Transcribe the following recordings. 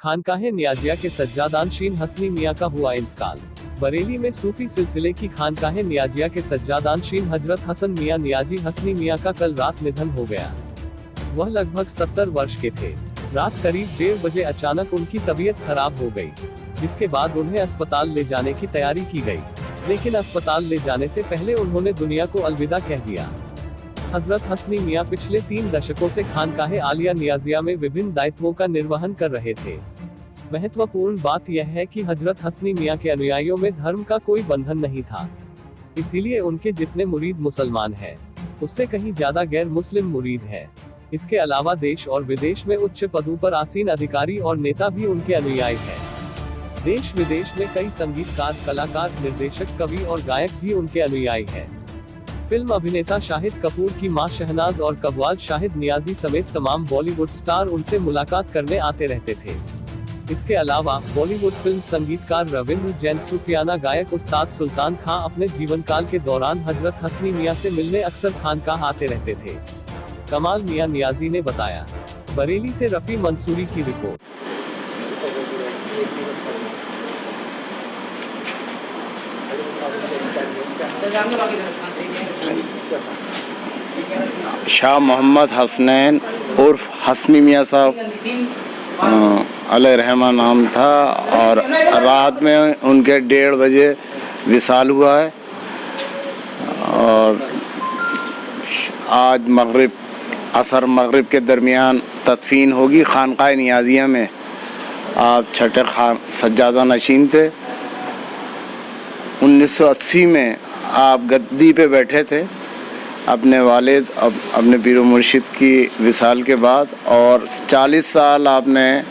खानकाह नियाजिया के सज्जादानशीन हसनी मियाँ का हुआ इंतकाल। बरेली में सूफी सिलसिले की खानकाह नियाजिया के सज्जादानशीन हजरत हसन मियाँ नियाजी हसनी मियाँ का कल रात निधन हो गया। वह लगभग 70 वर्ष के थे। रात करीब 1:30 बजे अचानक उनकी तबीयत खराब हो गई, जिसके बाद उन्हें अस्पताल ले जाने की तैयारी की गई, लेकिन अस्पताल ले जाने से पहले उन्होंने दुनिया को अलविदा कह दिया। हजरत हसनी मियाँ पिछले 3 दशकों से खानकाह आलिया नियाजिया में विभिन्न दायित्वों का निर्वहन कर रहे थे। महत्वपूर्ण बात यह है कि हजरत हसनी मियाँ के अनुयायियों में धर्म का कोई बंधन नहीं था, इसीलिए उनके जितने मुरीद मुसलमान हैं, उससे कहीं ज्यादा गैर मुस्लिम मुरीद है। इसके अलावा देश और विदेश में उच्च पदों पर आसीन अधिकारी और नेता भी उनके अनुयायी हैं। देश विदेश में कई संगीतकार, कलाकार, निर्देशक, कवि और गायक भी उनके अनुयायी हैं। फिल्म अभिनेता शाहिद कपूर की मां शहनाज और कव्वाल शाहिद नियाजी समेत तमाम बॉलीवुड स्टार उनसे मुलाकात करने आते रहते थे। इसके अलावा बॉलीवुड फिल्म संगीतकार रविंद्र जैन, सूफियाना गायक उस्ताद सुल्तान खां अपने जीवन काल के दौरान हजरत हसनी मियाँ से मिलने अक्सर खानकाह आते रहते थे। कमाल मियाँ नियाजी ने बताया। बरेली से रफी मंसूरी की रिपोर्ट। शाह मोहम्मद हसनैन उर्फ हसनी मियाँ साहब अलैहिर्रहमान नाम था, और रात में उनके 1:30 बजे विसाल हुआ है। और आज असर मगरिब के दरमियान तदफीन होगी। खानकाह नियाजिया में आप छठे सज्जादा नशीन थे। 1980 में आप गद्दी पे बैठे थे अपने वालिद अपने पीर व मुर्शिद की विसाल के बाद, और 40 साल आपने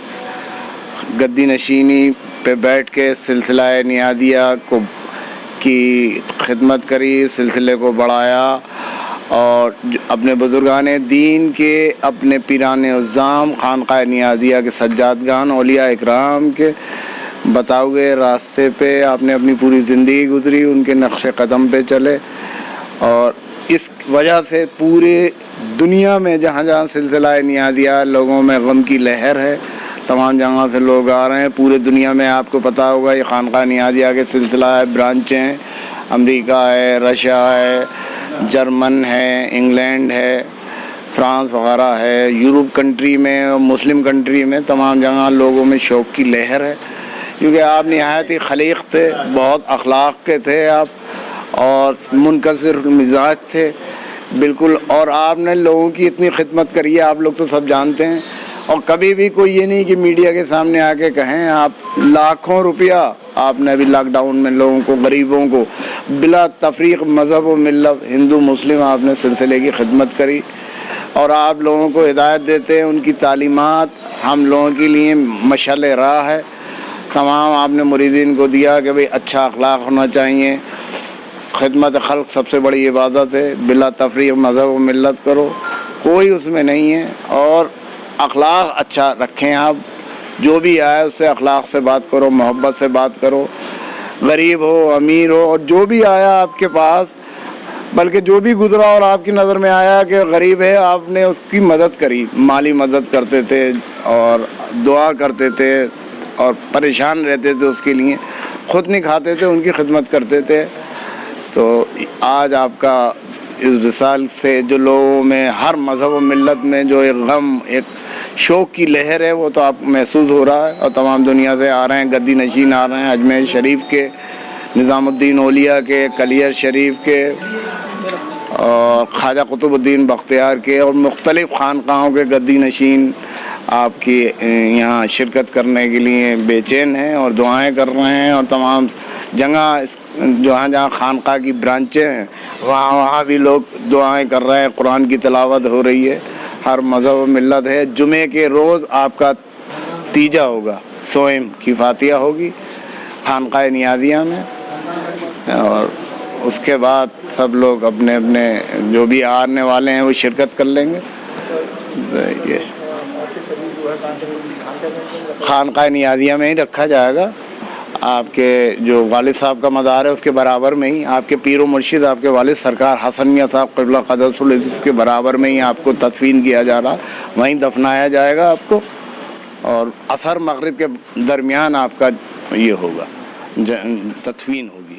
गद्दी नशीनी पे बैठ के सिलसिला नियादिया की खिदमत करी, सिलसिले को बढ़ाया, और अपने बुजुर्गान दीन के, अपने पीरान उज़्ज़ाम खानकाह नियाजिया के सज्जादगान औलिया इकराम के बताए हुए रास्ते पे आपने अपनी पूरी ज़िंदगी गुजरी, उनके नक्श कदम पे चले। और इस वजह से पूरे दुनिया में जहाँ जहाँ सिलसिला नियादिया, लोगों में गम की लहर है, तमाम जगह से लोग आ रहे हैं। पूरे दुनिया में आपको पता होगा ये खानकाह नियादिया के सिलसिला है, ब्रांचें हैं, अमेरिका है, रशिया है, जर्मन है, इंग्लैंड है, फ्रांस वगैरह है, यूरोप कंट्री में, मुस्लिम कंट्री में, तमाम जगह लोगों में शौक़ की लहर है, क्योंकि आप निहायत ही खलीक थे, बहुत अखलाक के थे आप, और मुनकसिर मिजाज थे बिल्कुल। और आपने लोगों की इतनी खिदमत करी है, आप लोग तो सब जानते हैं। और कभी भी कोई ये नहीं कि मीडिया के सामने आके कहें, आप लाखों रुपया आपने अभी लॉकडाउन में लोगों को, गरीबों को बिला तफरीक मज़हब व मिल्लत, हिंदू मुस्लिम, आपने सिलसिले की खिदमत करी। और आप लोगों को हिदायत देते हैं, उनकी तालीमात हम लोगों के लिए मशाल राह है। तमाम आपने मुरीदीन को दिया कि भाई अच्छा अखलाक होना चाहिए, खिदमत खल्क सबसे बड़ी इबादत है, बिला तफरीक मज़हब व मिल्लत करो, कोई उसमें नहीं है। और अखलाक अच्छा रखें आप, जो भी आए उससे अखलाक से बात करो, मोहब्बत से बात करो, गरीब हो, अमीर हो, और जो भी आया आपके पास, बल्कि जो भी गुजरा और आपकी नज़र में आया कि गरीब है, आपने उसकी मदद करी, माली मदद करते थे और दुआ करते थे, और परेशान रहते थे उसके लिए, ख़ुद नहीं खाते थे, उनकी खिदमत करते थे। तो आज आपका इस विसाल से जो लोगों में, हर मज़हब व मिल्लत में जो एक गम, एक शौक़ की लहर है, वो तो आप महसूस हो रहा है। और तमाम दुनिया से आ रहे हैं, गद्दी नशीन आ रहे हैं, अजमेर शरीफ के, निज़ामुद्दीन औलिया के, कलियर शरीफ के, और ख्वाजा कुतुबुद्दीन बख्तियार के, और मुख्तलिफ़ खानकाहों के गद्दी नशीन आपकी यहाँ शिरकत करने के लिए बेचैन हैं और दुआएं कर रहे हैं। और तमाम जगह जहाँ जहाँ खानकाह की ब्रांचें हैं, वहाँ भी लोग दुआएं कर रहे हैं, कुरान की तिलावत हो रही है, हर मज़हब मिल्लत है। जुमे के रोज़ आपका तीजा होगा, सोएम की फातिहा होगी खानकाह नियाजिया में, और उसके बाद सब लोग अपने अपने जो भी आने वाले हैं वो शिरकत कर लेंगे। तो ये खानकाह नियाजिया में ही रखा जाएगा। आपके जो वालिद साहब का मज़ार है उसके बराबर में ही, आपके पीर व मुर्शिद आपके वालिद सरकार हसन मियाँ साहब क़िबला क़दसुल इज़्ज़त के बराबर में ही आपको तदफीन किया जा रहा, वहीं दफनाया जाएगा आपको। اور عصر مغرب کے درمیان آپ کا یہ ہوگا تدفین ہوگی.